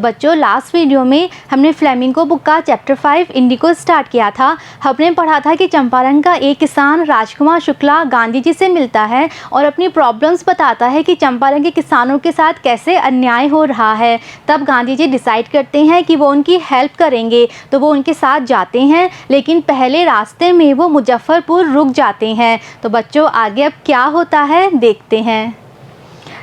बच्चों, last video में हमने फ्लेमिंगो बुक का चैप्टर 5 इंडिको स्टार्ट किया था। हमने पढ़ा था कि चंपारण का एक किसान राजकुमार शुक्ला गांधी जी से मिलता है और अपनी प्रॉब्लम्स बताता है कि चंपारण के किसानों के साथ कैसे अन्याय हो रहा है। तब गांधी जी डिसाइड करते हैं कि वो उनकी हेल्प करेंगे, तो वो उनके साथ जाते हैं, लेकिन पहले रास्ते में वो मुजफ्फरपुर रुक जाते हैं। तो बच्चों, आगे अब क्या होता है देखते हैं।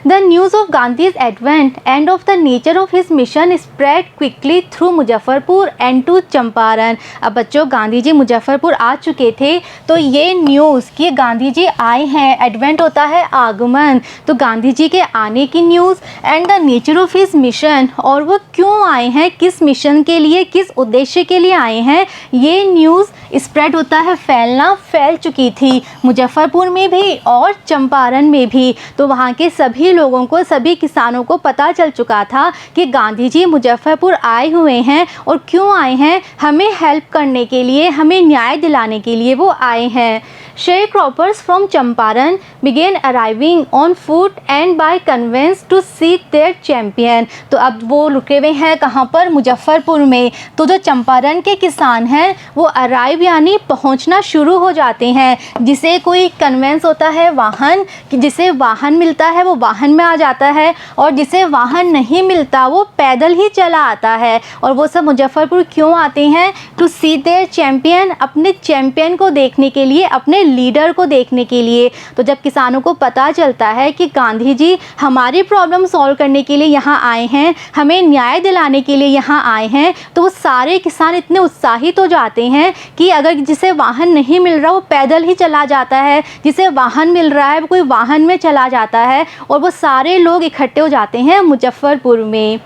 The news of Gandhi's advent and of the nature of his mission spread quickly through Muzaffarpur and to Champaran. अब बच्चों, गांधी जी मुजफ्फरपुर आ चुके थे, तो ये न्यूज़ कि गांधी जी आए हैं, एडवेंट होता है आगमन, तो गांधी जी के आने की news and the nature of his mission, और वो क्यों आए हैं, किस मिशन के लिए, किस उद्देश्य के लिए आए हैं, ये न्यूज़ स्प्रेड होता है, फैल चुकी थी मुजफ्फरपुर में भी और चंपारण में भी। तो वहाँ के सभी लोगों को, सभी किसानों को पता चल चुका था कि गांधी जी मुजफ्फरपुर आए हुए हैं, और क्यों आए हैं, हमें हेल्प करने के लिए, हमें न्याय दिलाने के लिए वो आए हैं। Sharecroppers from Champaran began arriving on foot and by conveyance to seek their champion। तो अब वो रुके हुए हैं कहाँ पर, मुजफ्फरपुर में। तो जो चंपारण के किसान हैं वो अराइव यानी पहुँचना शुरू हो जाते हैं। जिसे कोई कन्वेंस होता है वाहन, जिसे वाहन मिलता है वो वाहन में आ जाता है, और जिसे वाहन नहीं मिलता वो पैदल ही चला आता है। और वो सब मुजफ्फरपुर क्यों आते हैं, टू सी देयर चैम्पियन, अपने चैम्पियन को देखने के लिए, अपने लीडर को देखने के लिए। तो जब किसानों को पता चलता है कि गांधी जी हमारी प्रॉब्लम सॉल्व करने के लिए यहाँ आए हैं, हमें न्याय दिलाने के लिए यहाँ आए हैं, तो वो सारे किसान इतने उत्साहित हो जाते हैं कि अगर जिसे वाहन नहीं मिल रहा वो पैदल ही चला जाता है, जिसे वाहन मिल रहा है वो कोई वाहन में चला जाता है, और वो सारे लोग इकट्ठे हो जाते हैं मुजफ्फरपुर में।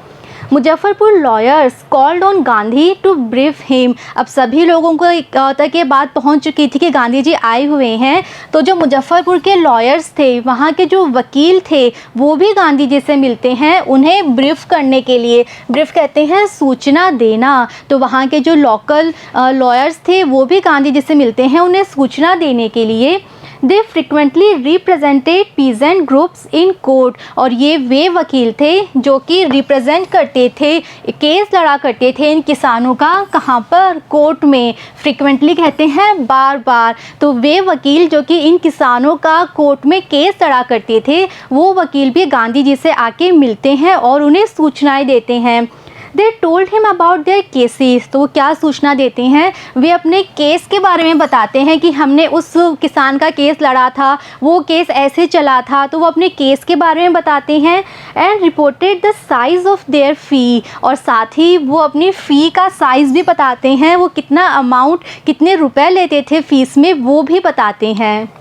Muzaffarpur lawyers called on Gandhi to brief him. अब सभी लोगों को तक ये बात पहुंच चुकी थी कि गांधी जी आए हुए हैं, तो जो मुजफ्फरपुर के लॉयर्स थे, वहाँ के जो वकील थे, वो भी गांधी जी से मिलते हैं उन्हें ब्रीफ करने के लिए। ब्रीफ कहते हैं सूचना देना। तो वहाँ के जो लोकल लॉयर्स थे वो भी गांधी जी से मिलते हैं उन्हें सूचना देने के लिए। They frequently represented peasant groups in court। और ये वे वकील थे जो कि रिप्रेजेंट करते थे, केस लड़ा करते थे इन किसानों का, कहाँ पर, कोर्ट में। फ्रिक्वेंटली कहते हैं बार बार। तो वे वकील जो कि इन किसानों का कोर्ट में केस लड़ा करते थे, वो वकील भी गांधी जी से आके मिलते हैं और उन्हें सूचनाएं देते हैं। They told him about their cases. तो वो क्या सूचना देते हैं, वे अपने केस के बारे में बताते हैं कि हमने उस किसान का केस लड़ा था, वो केस ऐसे चला था, तो वो अपने केस के बारे में बताते हैं। And reported the size of their fee, और साथ ही वो अपनी फ़ी का साइज़ भी बताते हैं, वो कितना अमाउंट, कितने रुपए लेते थे फ़ीस में, वो भी बताते हैं।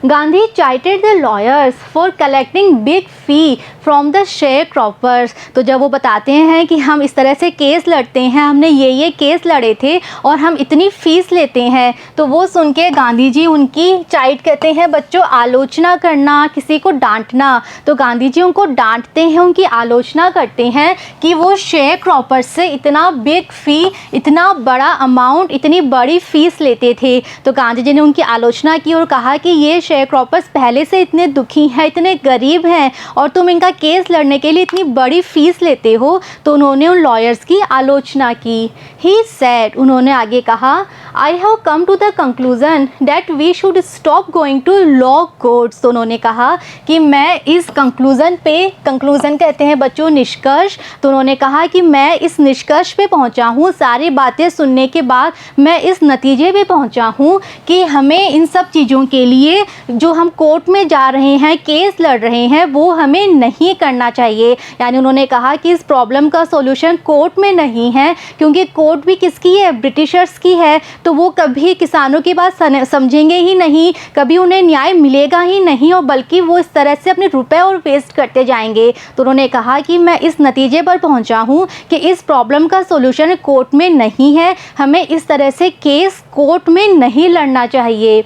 Gandhi chided the lawyers for collecting big fee from the sharecroppers. तो जब वो बताते हैं कि हम इस तरह से केस लड़ते हैं, हमने ये केस लड़े थे और हम इतनी फ़ीस लेते हैं, तो वो सुन के गांधी जी उनकी चाइट कहते हैं बच्चों आलोचना करना, किसी को डांटना। तो गांधी जी उनको डांटते हैं, उनकी आलोचना करते हैं कि वो शेयर क्रॉपर्स से इतना बिग फ़ी, इतना बड़ा अमाउंट, इतनी बड़ी फ़ीस लेते थे। तो गांधी जी ने उनकी आलोचना की और कहा कि ये शेयर क्रॉपर्स पहले से इतने दुखी हैं, इतने गरीब हैं, और तुम इनका केस लड़ने के लिए इतनी बड़ी फ़ीस लेते हो। तो उन्होंने उन लॉयर्स की आलोचना की। ही सेड, उन्होंने आगे कहा, I have come to the conclusion that we should stop going to law courts. तो उन्होंने कहा कि मैं इस कंक्लूज़न पे, कंक्लूज़न कहते हैं बच्चों निष्कर्ष, तो उन्होंने कहा कि मैं इस निष्कर्ष पे पहुंचा हूँ, सारी बातें सुनने के बाद मैं इस नतीजे पे पहुंचा हूँ कि हमें इन सब चीज़ों के लिए, जो हम कोर्ट में जा रहे हैं, केस लड़ रहे हैं, वो हमें नहीं करना चाहिए। यानी उन्होंने कहा कि इस प्रॉब्लम का सॉल्यूशन कोर्ट में नहीं है, क्योंकि कोर्ट भी किसकी है, ब्रिटिशर्स की है, तो वो कभी किसानों की बात समझेंगे ही नहीं, कभी उन्हें न्याय मिलेगा ही नहीं, और बल्कि वो इस तरह से अपने रुपए और वेस्ट करते जाएंगे। तो उन्होंने कहा कि मैं इस नतीजे पर पहुंचा हूं कि इस प्रॉब्लम का सॉल्यूशन कोर्ट में नहीं है, हमें इस तरह से केस कोर्ट में नहीं लड़ना चाहिए।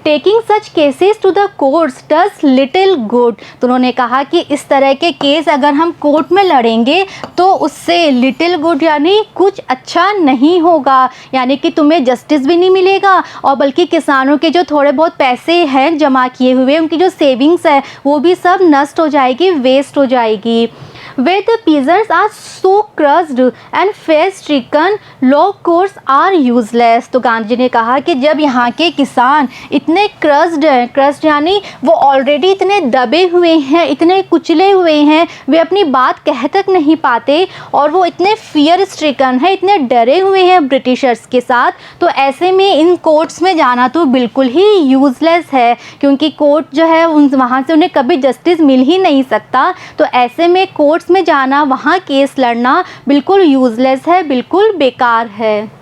Taking such cases to the courts does little good. तो उन्होंने कहा कि इस तरह के केस अगर हम कोर्ट में लड़ेंगे तो उससे लिटिल गुड यानी कुछ अच्छा नहीं होगा, यानी कि तुम्हें जस्टिस भी नहीं मिलेगा, और बल्कि किसानों के जो थोड़े बहुत पैसे हैं जमा किए हुए, उनकी जो सेविंग्स है वो भी सब नष्ट हो जाएगी, वेस्ट हो जाएगी। where the peasants are so crushed and fear stricken, law courts are useless। तो गांधी जी ने कहा कि जब यहाँ के किसान इतने क्रस्ड हैं, क्रस्ड यानी वो ऑलरेडी इतने दबे हुए हैं, इतने कुचले हुए हैं, वे अपनी बात कह तक नहीं पाते और वो इतने फियर स्ट्रिकन है, इतने डरे हुए हैं ब्रिटिशर्स के साथ, तो ऐसे में इन कोर्ट्स में जाना तो बिल्कुल ही यूज़लेस है, क्योंकि कोर्ट जो है उन वहाँ से उन्हें कभी जस्टिस मिल ही नहीं सकता। तो ऐसे में कोर्ट्स में जाना, वहाँ केस लड़ना बिल्कुल यूज़लेस है, बिल्कुल बेकार है।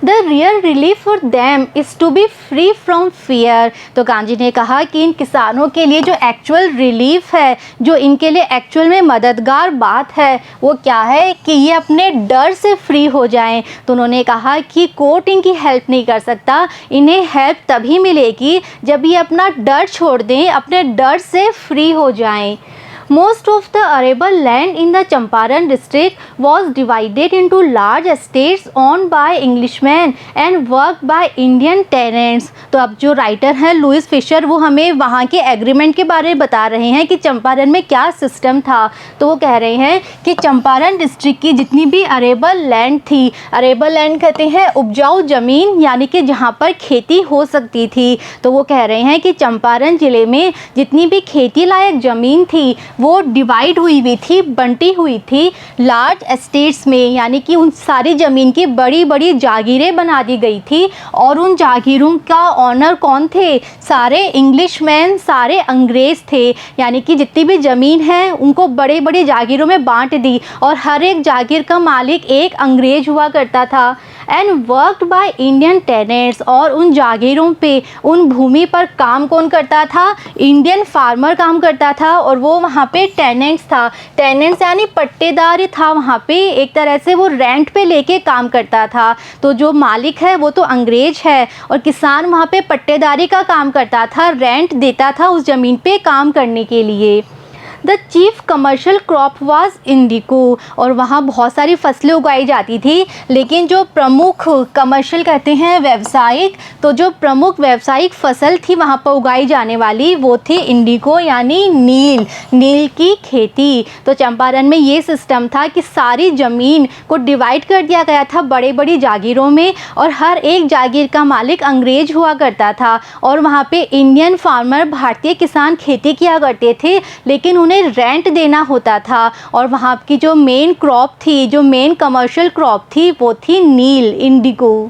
The real relief for them is to be free from fear. तो गांधी ने कहा कि इन किसानों के लिए जो एक्चुअल रिलीफ है, जो इनके लिए एक्चुअल में मददगार बात है, वो क्या है कि ये अपने डर से फ्री हो जाएं। तो उन्होंने कहा कि कोर्ट इनकी हेल्प नहीं कर सकता, इन्हें हेल्प तभी मिलेगी जब ये अपना डर छोड़ दें, अपने डर से फ्री हो जाएं। Most of the arable land in the Champaran district was divided into large estates owned by Englishmen and worked by Indian tenants। तो अब जो राइटर हैं लुइस फिशर, वो हमें वहाँ के एग्रीमेंट के बारे में बता रहे हैं कि चंपारण में क्या सिस्टम था। तो वो कह रहे हैं कि चंपारण डिस्ट्रिक्ट की जितनी भी अरेबल लैंड थी, अरेबल लैंड कहते हैं उपजाऊ ज़मीन, यानी कि जहाँ पर खेती हो सकती थी। तो वो कह रहे हैं कि चंपारण ज़िले में जितनी भी खेती लायक ज़मीन थी वो डिवाइड हुई थी, बंटी हुई थी लार्ज एस्टेट्स में, यानी कि उन सारी ज़मीन की बड़ी बड़ी जागीरें बना दी गई थी। और उन जागीरों का ऑनर कौन थे? सारे इंग्लिशमैन, सारे अंग्रेज़ थे, यानी कि जितनी भी ज़मीन है उनको बड़े बड़े जागीरों में बांट दी और हर एक जागीर का मालिक एक अंग्रेज हुआ करता था। And worked by Indian tenants, और उन जागीरों पे, उन भूमि पर काम कौन करता था? इंडियन फार्मर काम करता था, और वो वहाँ पे टेनेंट्स था। टेनेंट्स यानी पट्टेदार था, वहाँ पे एक तरह से वो रेंट पे लेके काम करता था। तो जो मालिक है वो तो अंग्रेज है और किसान वहाँ पे पट्टेदारी का काम करता था, रेंट देता था उस ज़मीन पे काम करने के लिए। The chief commercial crop was indigo, और वहाँ बहुत सारी फसलें उगाई जाती थी, लेकिन जो प्रमुख कमर्शियल कहते हैं व्यावसायिक, तो जो प्रमुख व्यावसायिक फसल थी वहाँ पर उगाई जाने वाली वो थी इंडिको यानी नील, नील की खेती। तो चंपारण में ये सिस्टम था कि सारी ज़मीन को डिवाइड कर दिया गया था बड़े बड़ी जागीरों में, और हर एक जागीर का मालिक अंग्रेज हुआ करता था, और वहाँ पे इंडियन फार्मर, भारतीय किसान खेती किया करते थे, लेकिन उन्हें रेंट देना होता था। और वहाँ की जो मेन क्रॉप थी, जो मेन कमर्शियल क्रॉप थी, वो थी नील, Indigo.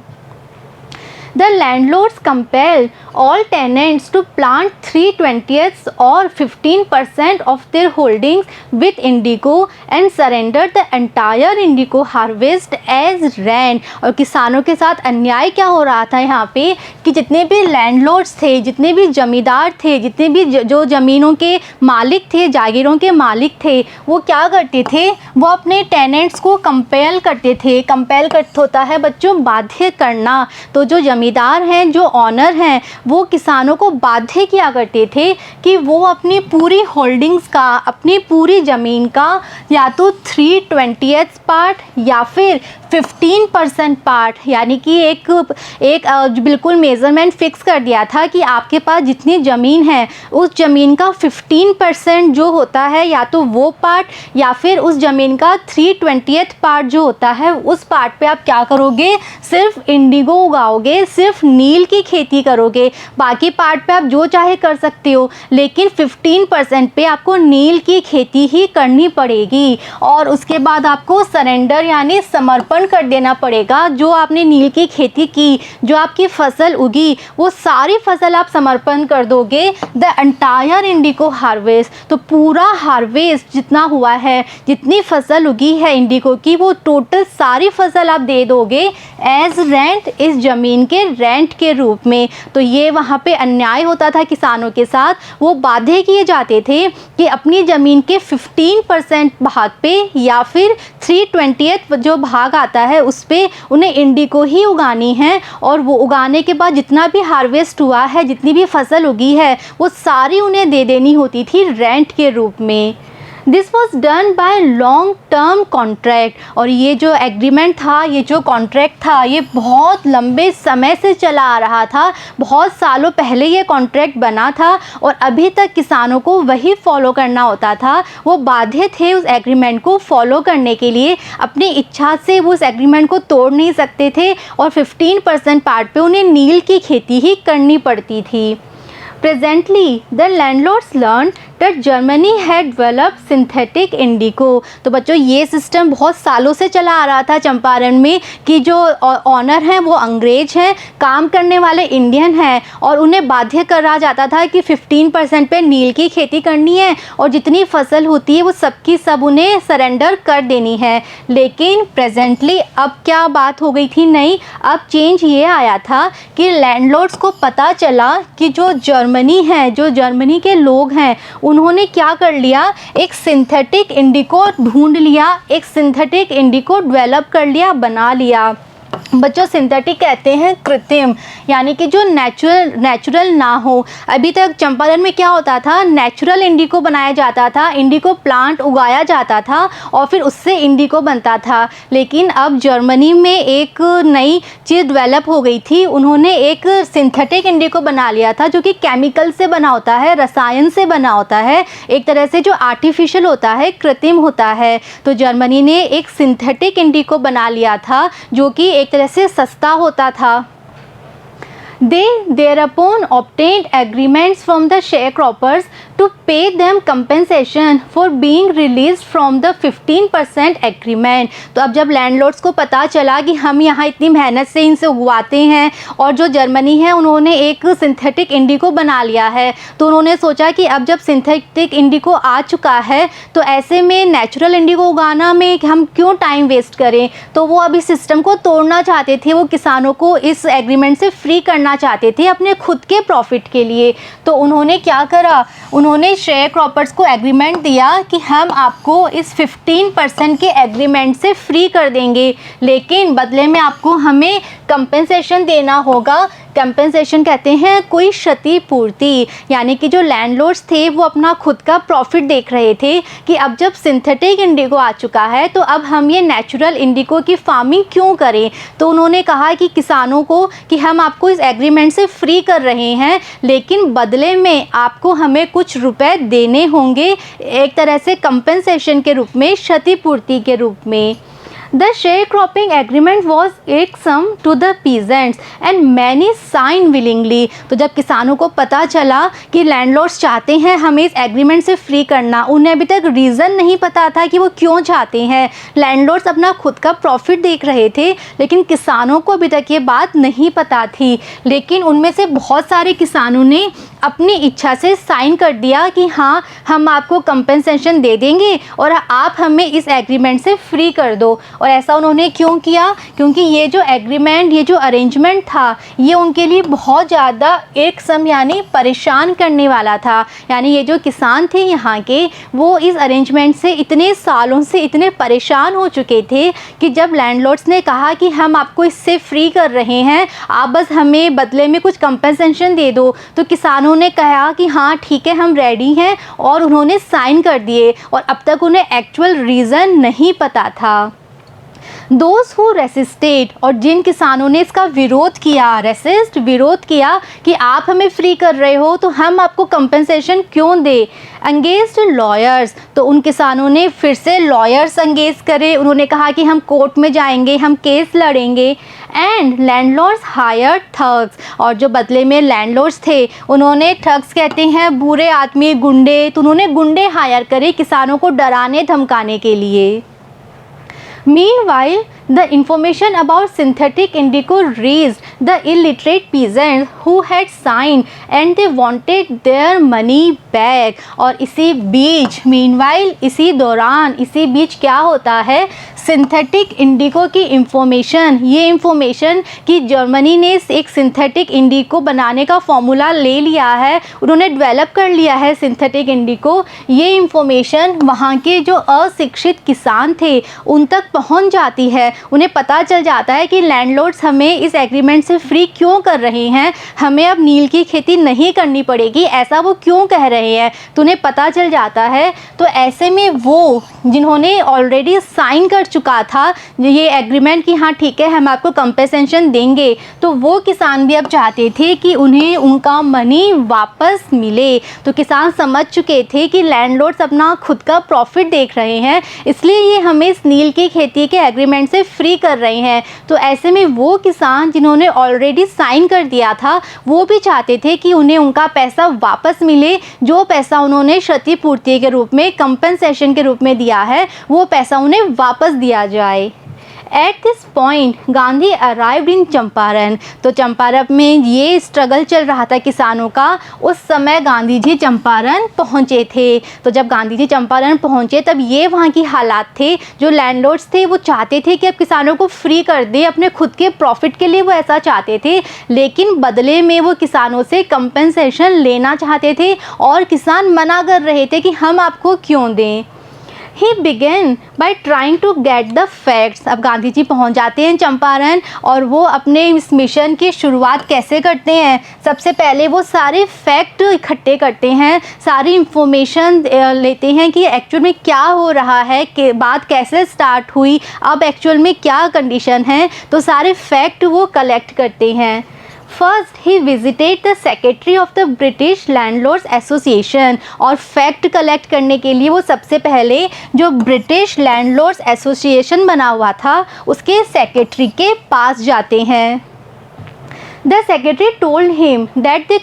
The landlords compelled all tenants to plant 3/20 or 15% of their holdings with indigo and surrender the entire indigo harvest as rent। और किसानों के साथ अन्याय क्या हो रहा था यहाँ पे कि जितने भी लैंडलॉर्ड्स थे, जितने भी जमींदार थे, जितने भी जो ज़मीनों के मालिक थे, जागीरों के मालिक थे, वो क्या करते थे? वो अपने टेनेंट्स को कंपेल करते थे। कंपेल करते होता है बच्चों बाध्य करना। तो जो जमींदार हैं, जो ऑनर हैं, वो किसानों को बाध्य किया करते थे कि वो अपनी पूरी होल्डिंग्स का, अपनी पूरी ज़मीन का या तो 3/20 पार्ट या फिर 15% पार्ट, यानी कि एक बिल्कुल मेज़रमेंट फ़िक्स कर दिया था कि आपके पास जितनी ज़मीन है उस ज़मीन का 15% जो होता है या तो वो पार्ट या फिर उस ज़मीन का 3/20 पार्ट जो होता है, उस पार्ट पे आप क्या करोगे? सिर्फ इंडिगो उगाओगे, सिर्फ नील की खेती करोगे। बाकी पार्ट पे आप जो चाहे कर सकते हो, लेकिन 15% पे आपको नील की खेती ही करनी पड़ेगी। और उसके बाद आपको सरेंडर यानी समर्पण कर देना पड़ेगा। जो आपने नील की खेती की, जो आपकी फसल उगी, वो सारी फसल आप समर्पण कर दोगे। द एंटायर इंडिगो हार्वेस्ट, तो पूरा हार्वेस्ट जितना हुआ है, जितनी फसल उगी है इंडिगो की, वो टोटल सारी फसल आप दे दोगे एज रेंट, इस ज़मीन के रेंट के रूप में। तो ये वहाँ पे अन्याय होता था किसानों के साथ। वो बाध्य किए जाते थे कि अपनी ज़मीन के 15% भाग पे या फिर 3/20 जो भाग आता है उस पे उन्हें इंडिगो ही उगानी है, और वो उगाने के बाद जितना भी हार्वेस्ट हुआ है, जितनी भी फसल उगी है, वो सारी उन्हें दे देनी होती थी रेंट के रूप में। This was done by long term contract. और ये जो एग्रीमेंट था, ये जो कॉन्ट्रैक्ट था, ये बहुत लंबे समय से चला आ रहा था। बहुत सालों पहले ये कॉन्ट्रैक्ट बना था और अभी तक किसानों को वही फॉलो करना होता था। वो बाध्य थे उस एग्रीमेंट को फॉलो करने के लिए। अपनी इच्छा से वो उस एग्रीमेंट को तोड़ नहीं सकते थे और 15% पार्ट पे उन्हें नील की खेती ही करनी पड़ती थी। Presently, the landlords learned that Germany had developed synthetic indigo। तो बच्चों ये सिस्टम बहुत सालों से चला आ रहा था चंपारण में कि जो ऑनर हैं वो अंग्रेज हैं, काम करने वाले इंडियन हैं और उन्हें बाध्य करा जाता था कि 15% पे नील की खेती करनी है और जितनी फसल होती है वो सबकी सब उन्हें सरेंडर कर देनी है। लेकिन प्रेजेंटली अब क्या बात हो गई थी, नहीं, अब चेंज ये आया था कि लैंडलॉर्ड्स को पता चला कि जो जर्मनी है, जो जर्मनी के लोग हैं, उन्होंने क्या कर लिया, एक सिंथेटिक इंडिको ढूंढ लिया, एक सिंथेटिक इंडिको डेवलप कर लिया, बना लिया। बच्चों सिंथेटिक कहते हैं कृत्रिम, यानी कि जो नेचुरल ना हो। अभी तक चंपारण में क्या होता था, नेचुरल इंडिको बनाया जाता था, इंडिको प्लांट उगाया जाता था और फिर उससे इंडिको बनता था। लेकिन अब जर्मनी में एक नई चीज़ डेवलप हो गई थी, उन्होंने एक सिंथेटिक इंडिको बना लिया था जो कि केमिकल से बना होता है, रसायन से बना होता है, एक तरह से जो आर्टिफिशियल होता है, कृत्रिम होता है। तो जर्मनी ने एक सिंथेटिक इंडिको बना लिया था जो कि एक तरह से सस्ता होता था। They thereupon obtained agreements from the sharecroppers to pay them compensation for being released from the 15% agreement। तो अब जब लैंडलॉर्ड्स को पता चला कि हम यहाँ इतनी मेहनत से इनसे उगवाते हैं और जो जर्मनी है उन्होंने एक सिंथेटिक इंडिको बना लिया है, तो उन्होंने सोचा कि अब जब सिंथेटिक इंडिको आ चुका है तो ऐसे में नेचुरल इंडिको उगाना में हम क्यों टाइम वेस्ट करें। तो वो अभी सिस्टम को तोड़ना चाहते थे, वो किसानों को इस एग्रीमेंट से फ्री करना चाहते थे अपने खुद के प्रॉफिट के लिए। तो उन्होंने क्या करा, उन्होंने शेयर क्रॉपर्स को एग्रीमेंट दिया कि हम आपको इस 15% के एग्रीमेंट से फ्री कर देंगे, लेकिन बदले में आपको हमें कंपेंसेशन देना होगा। कंपेंसेशन कहते हैं कोई क्षतिपूर्ति, यानी कि जो लैंडलॉर्ड्स थे वो अपना खुद का प्रॉफिट देख रहे थे कि अब जब सिंथेटिक इंडिको आ चुका है तो अब हम ये नेचुरल इंडिको की फार्मिंग क्यों करें। तो उन्होंने कहा कि किसानों को कि हम आपको इस एग्रीमेंट से फ्री कर रहे हैं, लेकिन बदले में आपको हमें कुछ रुपए देने होंगे, एक तरह से कंपेंसेशन के रूप में, क्षतिपूर्ति के रूप में। The sharecropping agreement was irksome to the peasants and many signed willingly। तो जब किसानों को पता चला कि लैंडलॉर्ड्स चाहते हैं हमें इस एग्रीमेंट से फ्री करना, उन्हें अभी तक रीज़न नहीं पता था कि वो क्यों चाहते हैं। लैंडलॉर्ड्स अपना खुद का प्रॉफिट देख रहे थे, लेकिन किसानों को अभी तक ये बात नहीं पता थी। लेकिन उनमें से बहुत सारे किसानों ने अपनी इच्छा से साइन कर दिया कि हाँ, हम आपको कंपेंसेशन दे देंगे और आप हमें इस एग्रीमेंट से फ्री कर दो। और ऐसा उन्होंने क्यों किया, क्योंकि ये जो एग्रीमेंट, ये जो अरेंजमेंट था, ये उनके लिए बहुत ज़्यादा एक सम यानी परेशान करने वाला था। यानी ये जो किसान थे यहाँ के, वो इस अरेंजमेंट से इतने सालों से इतने परेशान हो चुके थे कि जब लैंडलॉर्ड्स ने कहा कि हम आपको इससे फ्री कर रहे हैं, आप बस हमें बदले में कुछ कंपेंसेशन दे दो, तो किसानों ने कहा कि हाँ ठीक है, हम रेडी हैं, और उन्होंने साइन कर दिए। और अब तक उन्हें एक्चुअल रीज़न नहीं पता था। दोज हु रेसिस्टेड, और जिन किसानों ने इसका विरोध किया, रेसिस्ट विरोध किया कि आप हमें फ्री कर रहे हो तो हम आपको कंपेंसेशन क्यों दे, एंगेज्ड लॉयर्स, तो उन किसानों ने फिर से लॉयर्स एंगेज करे। उन्होंने कहा कि हम कोर्ट में जाएंगे, हम केस लड़ेंगे। एंड लैंडलॉर्ड्स हायर ठग्स, और जो बदले में लैंडलॉर्ड्स थे उन्होंने, ठग्स कहते हैं बुरे आदमी, गुंडे, तो उन्होंने गुंडे हायर करे किसानों को डराने धमकाने के लिए। Meanwhile, the information about synthetic indigo reached the illiterate peasants who had signed and they wanted their money back। और इसी बीच, meanwhile, इसी दौरान, इसी बीच क्या होता है, सिंथेटिक इंडिको की इंफॉर्मेशन, ये इंफॉर्मेशन कि जर्मनी ने एक सिंथेटिक इंडिको बनाने का फॉर्मूला ले लिया है, उन्होंने डेवलप कर लिया है सिंथेटिक इंडिको, ये इंफॉर्मेशन वहाँ के जो अशिक्षित किसान थे उन तक पहुँच जाती है। उन्हें पता चल जाता है कि लैंडलॉर्ड्स हमें इस एग्रीमेंट से फ्री क्यों कर रहे हैं, हमें अब नील की खेती नहीं करनी पड़ेगी, ऐसा वो क्यों कह रहे हैं, तो उन्हें पता चल जाता है। तो ऐसे में वो जिन्होंने ऑलरेडी साइन कर चुका था ये एग्रीमेंट कि हाँ ठीक है हम आपको कंपेंसेशन देंगे, तो वो किसान भी अब चाहते थे कि उन्हें उनका मनी वापस मिले। तो किसान समझ चुके थे कि लैंडलॉर्ड्स अपना खुद का प्रॉफिट देख रहे हैं, इसलिए ये हमें इस नील की खेती के एग्रीमेंट से फ्री कर रहे हैं। तो ऐसे में वो किसान जिन्होंने ऑलरेडी साइन कर दिया था वो भी चाहते थे कि उन्हें उनका पैसा वापस मिले, जो पैसा उन्होंने क्षतिपूर्ति के रूप में, कंपनसेशन के रूप में दिया है, वो पैसा उन्हें वापस दिया जाए। At this point Gandhi arrived in Champaran. तो चंपारण में ये स्ट्रगल चल रहा था किसानों का, उस समय गांधी जी चंपारण पहुँचे थे। तो जब गांधी जी चंपारण पहुँचे तब ये वहाँ की हालात थे, जो लैंडलॉर्ड्स थे वो चाहते थे कि अब किसानों को फ्री कर दे, अपने खुद के प्रॉफिट के लिए वो ऐसा चाहते थे, लेकिन बदले में वो किसानों से कंपनसेशन लेना चाहते थे और किसान मना कर रहे थे कि हम आपको क्यों दें। He began by trying to get the facts। अब गांधी जी पहुंच जाते हैं चंपारण और वो अपने इस मिशन की शुरुआत कैसे करते हैं, सबसे पहले वो सारे फैक्ट इकट्ठे करते हैं, सारी इंफॉर्मेशन लेते हैं कि एक्चुअल में क्या हो रहा है, कि बात कैसे स्टार्ट हुई, अब एक्चुअल में क्या कंडीशन है, तो सारे फैक्ट वो कलेक्ट करते हैं। First he visited the secretary of the British landlords association. और फैक्ट कलेक्ट करने के लिए वो सबसे पहले जो ब्रिटिश लैंडलॉर्ड्स एसोसिएशन बना हुआ था उसके सेक्रेटरी के पास जाते हैं। The secretary told him that they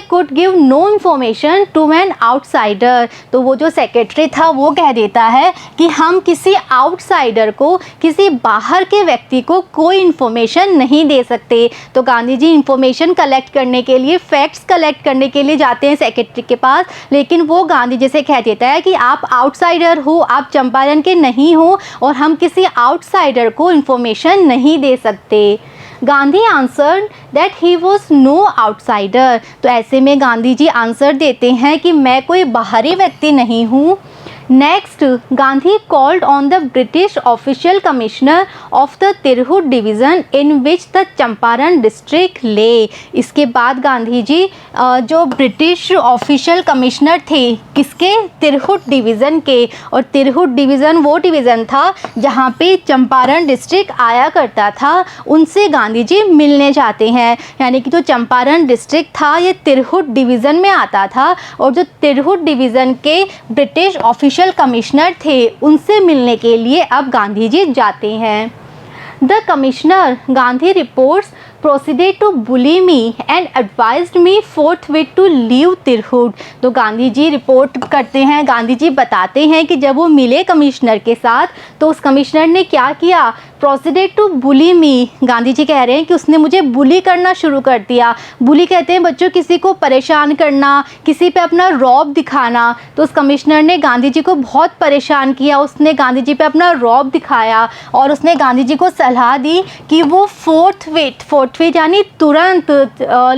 could give no information to an outsider। तो वो जो सेक्रेटरी था वो कह देता है कि हम किसी आउटसाइडर को, किसी बाहर के व्यक्ति को कोई इन्फॉर्मेशन नहीं दे सकते। तो गांधी जी इन्फॉर्मेशन कलेक्ट करने के लिए, फैक्ट्स कलेक्ट करने के लिए जाते हैं सेक्रेटरी के पास, लेकिन वो गांधी जी से कह देता है कि आप आउटसाइडर हो, आप चंपारण के नहीं हो और हम किसी आउटसाइडर को इन्फॉर्मेशन नहीं दे सकते। Gandhi answered that he was no outsider. तो ऐसे में गांधी जी आंसर देते हैं कि मैं कोई बाहरी व्यक्ति नहीं हूँ। Next Gandhi called on the British official commissioner of the Tirhut division in which the Champaran district ले। इसके बाद गांधी जी जो ब्रिटिश ऑफिशियल कमिश्नर थे किसके, तिरहुत डिवीज़न के, और तिरहुत डिवीज़न वो डिवीज़न था जहाँ पे चंपारण डिस्ट्रिक्ट आया करता था, उनसे गांधी जी मिलने जाते हैं। यानी कि जो चंपारण डिस्ट्रिक्ट था ये तिरहुत डिवीज़न में आता था और जो तिरहुत डिवीज़न के ब्रिटिश ऑफिशियल कमिश्नर थे उनसे मिलने के लिए अब गांधी जी जाते हैं। The commissioner Gandhi reports proceeded to bully me and advised me forthwith to leave Tirhut. तो गांधी जी रिपोर्ट करते हैं, गांधी जी बताते हैं कि जब वो मिले कमिश्नर के साथ तो उस कमिश्नर ने क्या किया, प्रोसीडेड टू बुली मी। गांधी जी कह रहे हैं कि उसने मुझे बुली करना शुरू कर दिया। बुली कहते हैं बच्चों किसी को परेशान करना, किसी पे अपना रौब दिखाना। तो उस कमिश्नर ने गांधी जी को बहुत परेशान किया, उसने गांधी जी पे अपना रौब दिखाया और उसने गांधी जी को सलाह दी कि वो फोर्थविथ यानी तुरंत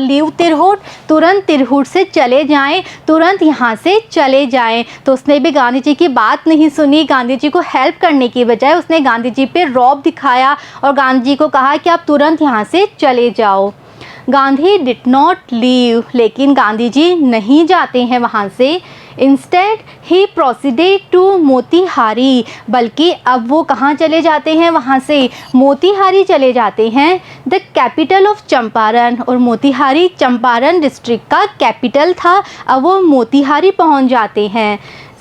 लीव तिरहुत, तुरंत तिरहुत से चले जाएं, तुरंत यहाँ से चले जाएं। तो उसने भी गांधी जी की बात नहीं सुनी, गांधी जी को हेल्प करने की बजाय उसने गांधी जी पे रौब दिखाया और गांधी जी को कहा कि आप तुरंत यहाँ से चले जाओ। गांधी डिड नॉट लीव, लेकिन गांधी जी नहीं जाते हैं वहाँ से। Instead he proceeded to Motihari, बल्कि अब वो कहाँ चले जाते हैं, वहाँ से मोतीहारी चले जाते हैं, द कैपिटल ऑफ चंपारण। और मोतीहारी चंपारण डिस्ट्रिक्ट का कैपिटल था, अब वो मोतीहारी पहुँच जाते हैं।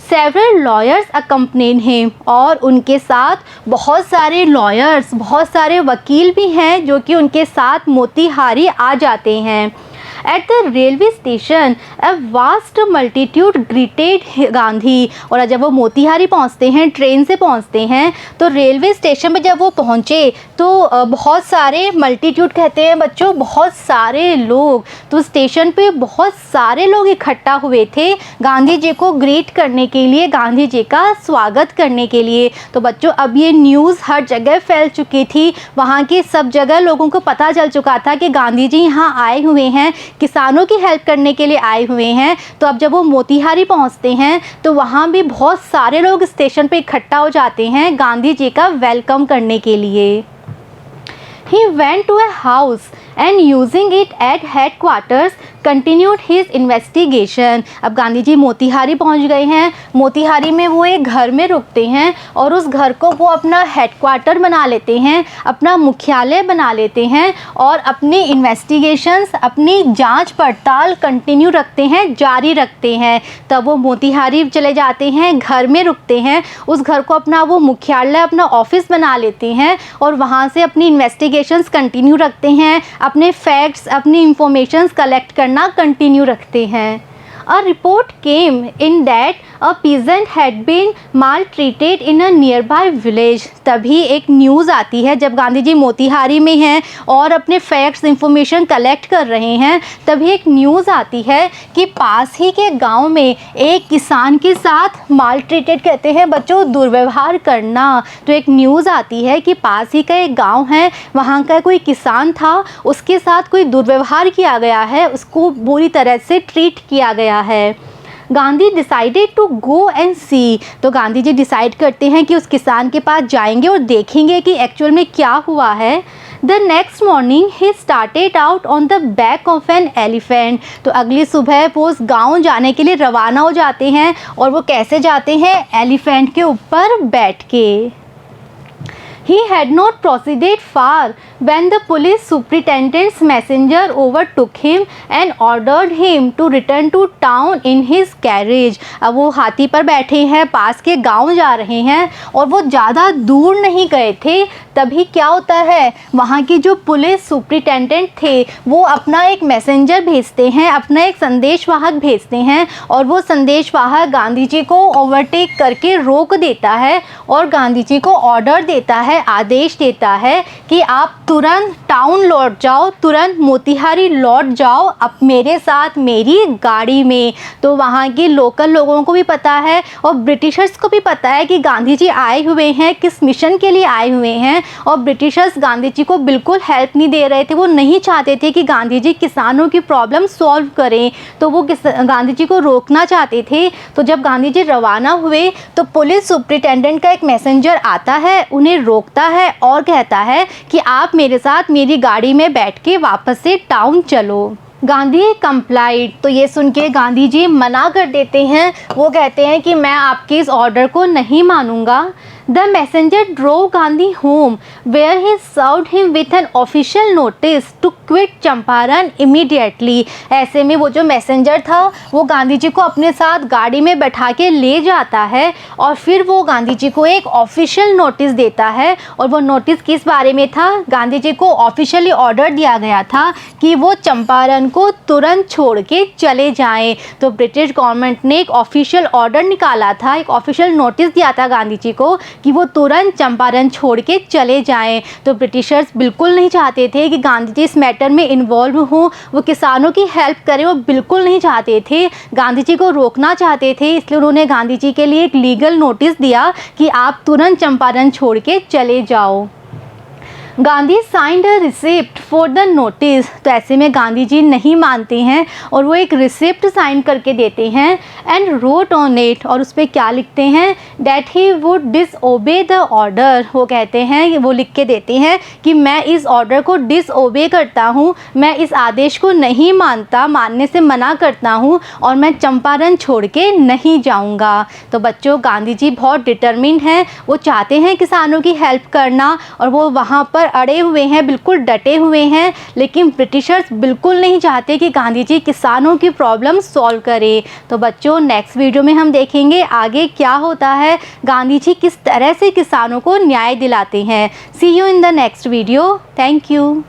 सेवरल लॉयर्स अकम्पनीड हिम, और उनके साथ बहुत सारे लॉयर्स, बहुत सारे वकील भी हैं जो कि उनके साथ मोतीहारी आ जाते हैं। At the railway station a vast multitude greeted Gandhi. और जब वो मोतीहारी पहुंचते हैं, ट्रेन से पहुंचते हैं, तो रेलवे स्टेशन पे जब वो पहुंचे तो बहुत सारे, मल्टीट्यूड कहते हैं बच्चों बहुत सारे लोग, तो स्टेशन पे बहुत सारे लोग इकट्ठा हुए थे गांधी जी को ग्रीट करने के लिए, गांधी जी का स्वागत करने के लिए। तो बच्चों अब ये न्यूज़ हर जगह फैल चुकी थी, वहाँ की सब जगह लोगों को पता चल चुका था कि गांधी जी यहाँ आए हुए हैं, किसानों की हेल्प करने के लिए आए हुए हैं। तो अब जब वो मोतीहारी पहुंचते हैं तो वहाँ भी बहुत सारे लोग स्टेशन पे इकट्ठा हो जाते हैं गांधी जी का वेलकम करने के लिए। He went to a house and using it at headquarters continued his investigation। अब गांधी जी मोतीहारी पहुंच गए हैं। मोतीहारी में वो एक घर में रुकते हैं और उस घर को वो अपना हेडक्वार्टर बना लेते हैं, अपना मुख्यालय बना लेते हैं और अपनी इन्वेस्टिगेशंस, अपनी जांच पड़ताल कंटिन्यू रखते हैं, जारी रखते हैं। तब वो मोतीहारी चले जाते हैं, घर में रुकते हैं, उस घर को अपना वो मुख्यालय, अपना ऑफिस बना लेते हैं और वहाँ से अपनी इन्वेस्टिगेशंस कंटिन्यू रखते हैं, अपने फैक्ट्स, अपनी इंफॉर्मेशंस कलेक्ट करना कंटिन्यू रखते हैं। A report came in that a peasant had been maltreated in a nearby village। तभी एक न्यूज़ आती है जब गांधी जी मोतीहारी में हैं और अपने फैक्ट्स, इंफॉर्मेशन कलेक्ट कर रहे हैं, तभी एक न्यूज़ आती है कि पास ही के गांव में एक किसान के साथ मालट्रीटेड, कहते हैं बच्चों दुर्व्यवहार करना। तो एक न्यूज़ आती है कि पास ही का एक गाँव है, वहाँ का कोई किसान था, उसके साथ कोई दुर्व्यवहार किया गया है, उसको बुरी तरह से ट्रीट किया गया है। Gandhi decided to go and see. तो गांधी जी डिसाइड करते हैं कि उस किसान के पास जाएंगे और देखेंगे कि एक्चुअल में क्या हुआ है। The next morning he started out on the back of an elephant. तो अगली सुबह वो उस गाँव जाने के लिए रवाना हो जाते हैं और वो कैसे जाते हैं? एलिफेंट के ऊपर बैठ के। He had not proceeded far when the police superintendent's messenger overtook him and ordered him to return to town in his carriage। अब वो हाथी पर बैठे हैं, पास के गांव जा रहे हैं और वो ज़्यादा दूर नहीं गए थे, तभी क्या होता है, वहाँ की जो पुलिस सुपरिटेंडेंट थे वो अपना एक मैसेंजर भेजते हैं, अपना एक संदेशवाहक भेजते हैं और वो संदेशवाहक गांधी जी को ओवरटेक करके रोक देता है और गांधी जी को ऑर्डर देता है, आदेश देता है कि आप तुरंत टाउन लौट जाओ, तुरंत मोतीहारी लौट जाओ अब मेरे साथ मेरी गाड़ी में। तो वहाँ के लोकल लोगों को भी पता है और ब्रिटिशर्स को भी पता है कि गांधी जी आए हुए हैं, किस मिशन के लिए आए हुए हैं। और ब्रिटिशर्स गांधी जी को बिल्कुल हेल्प नहीं दे रहे थे, वो नहीं चाहते थे कि गांधी जी किसानों की प्रॉब्लम सॉल्व करें, तो वो गांधी जी को रोकना चाहते थे। तो जब गांधी जी रवाना हुए तो पुलिस सुपरिटेंडेंट का एक मैसेंजर आता है, उन्हें रोकता है और कहता है कि आप मेरे साथ मेरी गाड़ी में बैठ के वापस से टाउन चलो। गांधी कंप्लाइड। तो ये सुन के गांधी जी मना कर देते हैं, वो कहते हैं कि मैं आपके इस ऑर्डर को नहीं मानूंगा। The messenger drove Gandhi home where he served him with an official notice to quit Champaran immediately। ऐसे में वो जो मैसेंजर था वो गांधी जी को अपने साथ गाड़ी में बैठा के ले जाता है और फिर वो गांधी जी को एक ऑफिशियल नोटिस देता है। और वो नोटिस किस बारे में था? गांधी जी को ऑफिशियली ऑर्डर दिया गया था कि वो चंपारण को तुरंत छोड़ के चले जाएं। तो ब्रिटिश गवर्नमेंट ने एक ऑफिशियल ऑर्डर निकाला था, एक ऑफिशियल नोटिस दिया था गांधी जी को कि वो तुरंत चंपारण छोड़ के चले जाएं। तो ब्रिटिशर्स बिल्कुल नहीं चाहते थे कि गांधी जी इस मैटर में इन्वॉल्व हों, वो किसानों की हेल्प करें, वो बिल्कुल नहीं चाहते थे, गांधी जी को रोकना चाहते थे। इसलिए उन्होंने गांधी जी के लिए एक लीगल नोटिस दिया कि आप तुरंत चंपारण छोड़ के चले जाओ। Gandhi signed a receipt for the notice. तो ऐसे में गांधी जी नहीं मानते हैं और वो एक रिसिप्ट साइन करके देते हैं एंड रोट ऑन इट। और उस पर क्या लिखते हैं? That he would disobey the order. वो कहते हैं, वो लिख के देते हैं कि मैं इस ऑर्डर को डिसओबे करता हूँ, मैं इस आदेश को नहीं मानता, मानने से मना करता हूँ और मैं चंपारण छोड़ के नहीं जाऊँगा। तो बच्चों, गांधी जी बहुत डिटरमिन्ड हैं, वो चाहते हैं किसानों की हेल्प करना और वो वहाँ पर अड़े हुए हैं, बिल्कुल डटे हुए हैं। लेकिन ब्रिटिशर्स बिल्कुल नहीं चाहते कि गांधी जी किसानों की प्रॉब्लम सॉल्व करें। तो बच्चों, नेक्स्ट वीडियो में हम देखेंगे आगे क्या होता है, गांधी जी किस तरह से किसानों को न्याय दिलाते हैं। See you in the next video. Thank you.